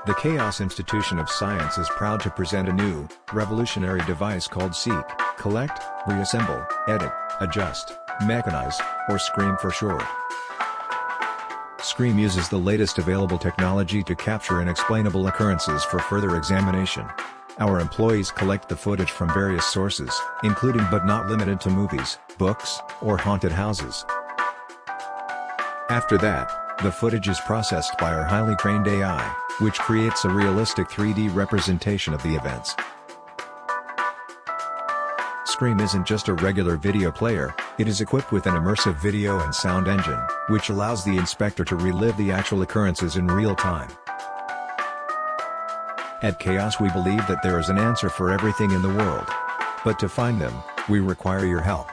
The Chaos Institution of Science is proud to present a new, revolutionary device called Seek, Collect, Reassemble, Edit, Adjust, Mechanize, or S.C.R.E.A.M for short. S.C.R.E.A.M uses the latest available technology to capture unexplainable occurrences for further examination. Our employees collect the footage from various sources, including but not limited to movies, books, or haunted houses. After that, the footage is processed by our highly trained AI, which creates a realistic 3D representation of the events. S.C.R.E.A.M isn't just a regular video player, it is equipped with an immersive video and sound engine, which allows the inspector to relive the actual occurrences in real time. At Chaos we believe that there is an answer for everything in the world. But to find them, we require your help.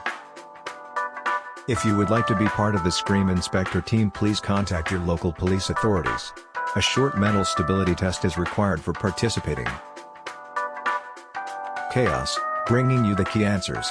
If you would like to be part of the S.C.R.E.A.M Inspector team, please contact your local police authorities. A short mental stability test is required for participating. Chaos, bringing you the key answers.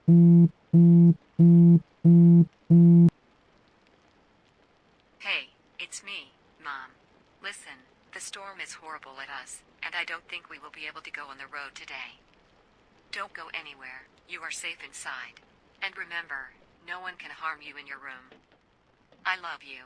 Hey, it's me, Mom. Listen, the storm is horrible at us, and I don't think we will be able to go on the road today. Don't go anywhere, you are safe inside. And remember, no one can harm you in your room. I love you.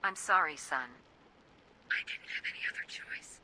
I'm sorry, son. I didn't have any other choice.